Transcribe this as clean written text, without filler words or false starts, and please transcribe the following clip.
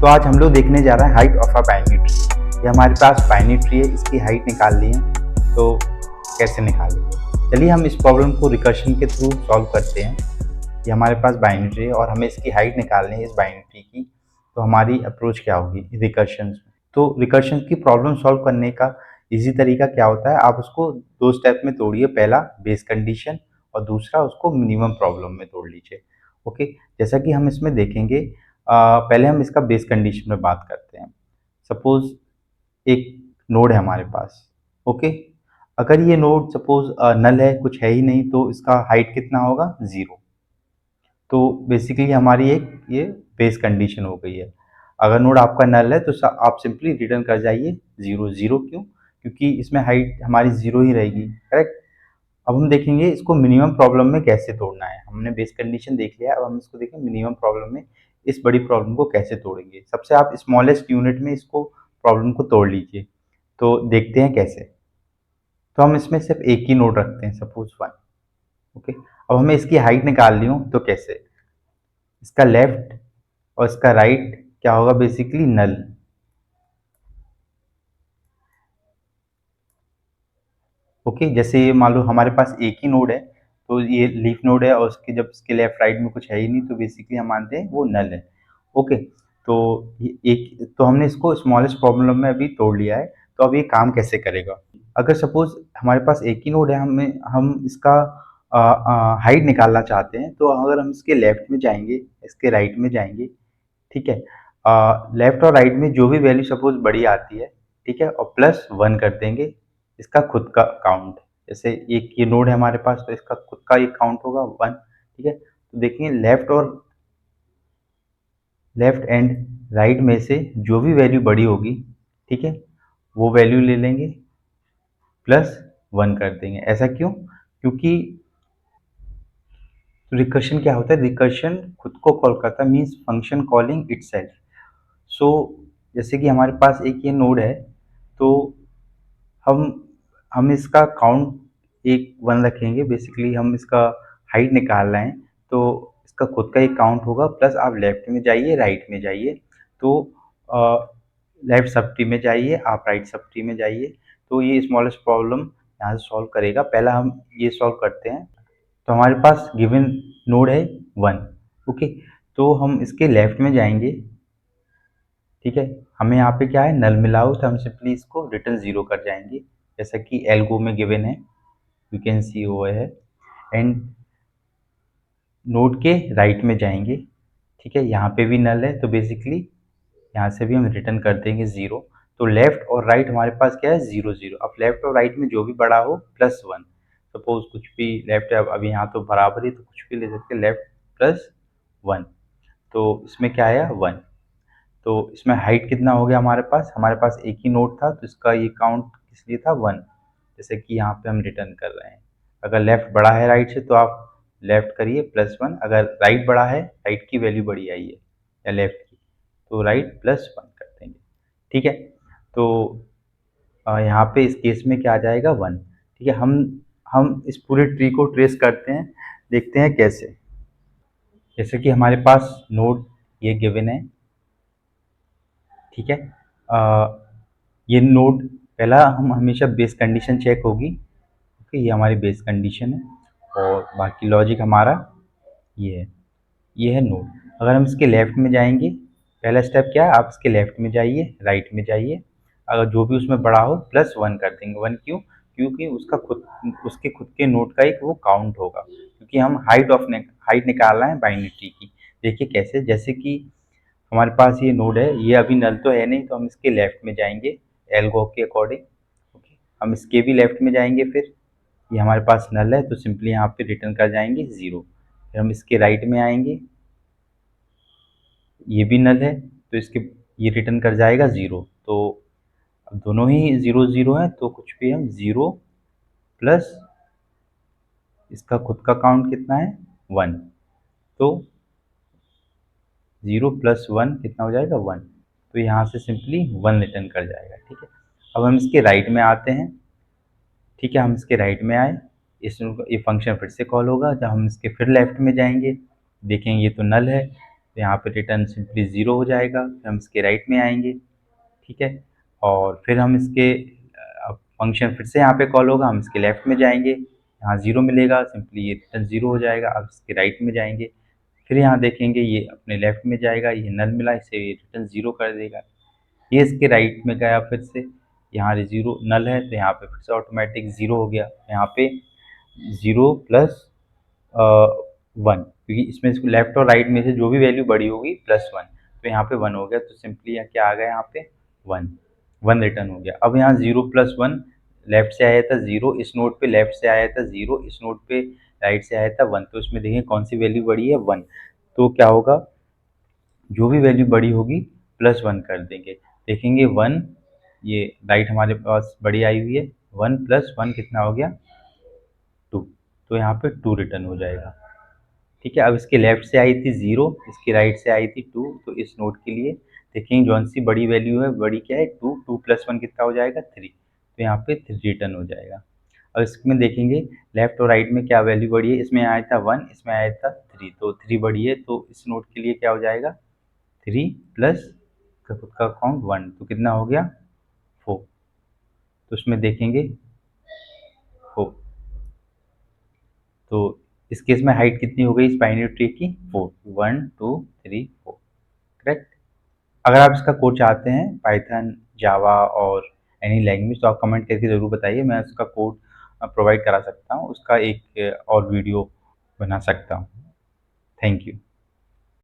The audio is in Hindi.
तो आज हम लोग देखने जा रहे हैं height of a binary tree. ये हमारे पास बाइनरी ट्री है, इसकी हाइट निकालनी है। तो कैसे निकालेंगे? चलिए हम इस प्रॉब्लम को रिकर्शन के थ्रू सॉल्व करते हैं। ये हमारे पास बाइनरी ट्री है और हमें इसकी हाइट निकालनी है इस बाइनरी ट्री की। तो हमारी अप्रोच क्या होगी रिकर्शन में? तो रिकर्शन की प्रॉब्लम सॉल्व करने का इजी तरीका क्या होता है, आप उसको दो स्टेप में तोड़िए। पहला बेस कंडीशन और दूसरा उसको मिनिमम प्रॉब्लम में तोड़ लीजिए। ओके, जैसा कि हम इसमें देखेंगे, पहले हम इसका बेस कंडीशन में बात करते हैं। सपोज एक नोड है हमारे पास। ओके, अगर ये नोड सपोज नल है, कुछ है ही नहीं, तो इसका हाइट कितना होगा? जीरो। तो बेसिकली हमारी एक ये बेस कंडीशन हो गई है। अगर नोड आपका नल है तो आप सिंपली रिटर्न कर जाइए जीरो। जीरो क्यों? क्योंकि इसमें हाइट हमारी जीरो ही रहेगी, करेक्ट। अब हम देखेंगे इसको मिनिमम प्रॉब्लम में कैसे तोड़ना है। हमने बेस कंडीशन देख लिया, अब हम इसको देखें मिनिमम प्रॉब्लम में इस बड़ी प्रॉब्लम को कैसे तोड़ेंगे। सबसे आप स्मॉलेस्ट यूनिट में इसको प्रॉब्लम को तोड़ लीजिए। तो देखते हैं कैसे। तो हम इसमें सिर्फ एक ही नोड रखते हैं, सपोज वन। ओके, अब हमें इसकी हाइट निकालनी हो तो कैसे? इसका लेफ्ट और इसका राइट क्या होगा? बेसिकली नल। ओके, जैसे ये मान लो हमारे पास एक ही नोड है, तो ये लीफ नोड है और उसके जब इसके लेफ्ट राइट में कुछ है ही नहीं, तो बेसिकली हम मानते हैं वो नल है। ओके, तो ये एक तो हमने इसको स्मॉलेस्ट प्रॉब्लम में अभी तोड़ लिया है। तो अब ये काम कैसे करेगा? अगर सपोज हमारे पास एक ही नोड है, हम इसका हाइट निकालना चाहते हैं, तो अगर हम इसके लेफ्ट में जाएंगे, इसके राइट में जाएंगे, ठीक है, लेफ्ट और राइट में जो भी वैल्यू सपोज बड़ी आती है, ठीक है, और प्लस वन कर देंगे इसका खुद का काउंट। जैसे एक ये नोड है हमारे पास, तो इसका खुद का एक काउंट होगा वन। ठीक है, तो देखिए लेफ्ट एंड राइट में से जो भी वैल्यू बड़ी होगी, ठीक है, वो वैल्यू ले लेंगे, प्लस वन कर देंगे। ऐसा क्यों? क्योंकि रिकर्शन क्या होता है? रिकर्शन खुद को कॉल करता है, मीन्स फंक्शन कॉलिंग इटसेल्फ। सो जैसे कि हमारे पास एक ये नोड है, तो हम हम इसका काउंट एक वन रखेंगे। बेसिकली हम इसका हाइट निकाल रहे हैं, तो इसका खुद का एक काउंट होगा, प्लस आप लेफ्ट में जाइए, राइट में जाइए। तो लेफ्ट सब ट्री में जाइए, आप राइट सब ट्री में जाइए। तो ये स्मॉलेस्ट प्रॉब्लम यहाँ से सॉल्व करेगा। पहला हम ये सॉल्व करते हैं। तो हमारे पास गिवन नोड है वन। ओके, तो हम इसके लेफ्ट में जाएंगे, ठीक है। हमें यहाँ पे क्या है? नल मिला हो, तो हम सिंपली इसको रिटर्न जीरो कर जाएंगे, जैसा कि एल्गो में गिवन है, यू कैन सी वो है। एंड नोड के राइट में जाएंगे, ठीक है, यहाँ पे भी नल है, तो बेसिकली यहाँ से भी हम रिटर्न कर देंगे जीरो। तो लेफ्ट और राइट हमारे पास क्या है? Zero zero. अब लेफ्ट और राइट में जो भी बड़ा हो प्लस वन। सपोज कुछ भी लेफ्ट है, अब यहाँ तो बराबर ही, तो कुछ भी ले सकते हैं, लेफ्ट प्लस वन। तो इसमें क्या आया? वन। तो इसमें हाइट कितना हो गया हमारे पास? हमारे पास एक ही नोट था, तो इसका ये काउंट किस लिए था? वन। जैसे कि यहाँ पे हम रिटर्न कर रहे हैं। अगर लेफ्ट बड़ा है राइट से, तो आप लेफ्ट करिए प्लस वन। अगर राइट बड़ा है, राइट की वैल्यू बड़ी आई है या लेफ्ट की, तो राइट प्लस वन कर देंगे। ठीक है, तो यहाँ पे इस केस में क्या आ जाएगा? वन। ठीक है, हम इस पूरे ट्री को ट्रेस करते हैं, देखते हैं कैसे। जैसे कि हमारे पास नोड ये गिवन है, ठीक है। ये नोड पहला हम हमेशा बेस कंडीशन चेक होगी। ओके, ये हमारी बेस कंडीशन है और बाकी लॉजिक हमारा ये है। ये है नोड। अगर हम इसके लेफ्ट में जाएंगे, पहला स्टेप क्या है? आप इसके लेफ्ट में जाइए, राइट में जाइए। अगर जो भी उसमें बड़ा हो प्लस वन कर देंगे। वन क्यों? क्योंकि उसके खुद के नोड का एक वो काउंट होगा, क्योंकि हम हाइट निकाल रहे हैं बाइनरी ट्री की। देखिए कैसे, जैसे कि हमारे पास ये नोड है, ये अभी नल तो है नहीं, तो हम इसके लेफ्ट में जाएंगे एल्गो के अकॉर्डिंग। ओके, हम इसके भी लेफ्ट में जाएंगे, फिर ये हमारे पास नल है, तो सिंपली यहाँ पे रिटर्न कर जाएंगे जीरो। फिर हम इसके राइट में आएंगे, ये भी नल है, तो इसके ये रिटर्न कर जाएगा जीरो। तो अब दोनों ही जीरो जीरो है, तो कुछ भी हम जीरो प्लस इसका खुद का काउंट कितना है? वन। तो जीरो प्लस वन कितना हो जाएगा? वन। तो यहाँ से सिंपली वन रिटर्न कर जाएगा। ठीक है, अब हम इसके राइट में आते हैं। ठीक है, हम इसके राइट में आए, ये फंक्शन फिर से कॉल होगा। जब हम इसके फिर लेफ्ट में जाएंगे, देखेंगे ये तो नल है, तो यहाँ पे रिटर्न सिंपली 0 हो जाएगा, फिर हम इसके राइट में आएंगे, ठीक है। और फिर हम इसके फंक्शन फिर से यहाँ पे कॉल होगा, हम इसके लेफ्ट में जाएंगे, यहाँ 0 मिलेगा, सिंपली ये रिटर्न 0 हो जाएगा। अब इसके राइट में जाएंगे, फिर यहाँ देखेंगे ये अपने लेफ्ट में जाएगा, ये नल मिला, इसे रिटर्न 0 कर देगा। ये इसके राइट में गया, फिर से यहाँ 0 नल है तो यहाँ पे फिर से ऑटोमेटिक 0 हो गया। यहाँ पे 0 प्लस 1, क्योंकि इसमें इसको लेफ्ट और राइट में से जो भी वैल्यू बड़ी होगी +1, तो यहाँ पे 1 हो गया, तो सिंपली यहाँ क्या आ गया, यहाँ पे 1 1 रिटर्न हो गया। अब यहाँ 0 + 1 लेफ्ट से आया था 0, इस नोड पे लेफ्ट से आया था 0, इस नोड पे राइट से आया था 1, तो इसमें देखें कौन सी वैल्यू बड़ी है, 1। तो क्या होगा, जो भी वैल्यू बड़ी होगी +1 कर देंगे। देखेंगे 1, ये राइट हमारे पास बड़ी आई हुई है, 1 + 1 कितना हो गया, 2, तो यहाँ पे 2 रिटर्न हो जाएगा, ठीक है। अब इसके लेफ्ट से आई थी 0, इसके राइट से आई थी 2, तो इस नोड के लिए देखेंगे कौन सी बड़ी वैल्यू है, बड़ी क्या है 2, 2 + 1 कितना हो जाएगा 3, तो यहाँ पे 3 रिटर्न हो जाएगा। अब इसमें देखेंगे लेफ्ट और राइट में क्या वैल्यू बड़ी है, इसमें आया था 1, इसमें आया था 3, तो 3 बड़ी है, तो इस नोड के लिए क्या हो जाएगा, 3 प्लस खुद का काउंट 1, तो कितना हो गया 4, तो उसमें देखेंगे 4, तो इस केस में हाइट कितनी हो गई इस बाइनरी ट्री की, 4, 1 2 3 4, करेक्ट। अगर आप इसका कोड चाहते हैं पाइथन, जावा और एनी लैंग्वेज, तो आप कमेंट करके ज़रूर बताइए, मैं उसका कोड प्रोवाइड करा सकता हूँ, उसका एक और वीडियो बना सकता हूँ। Thank you.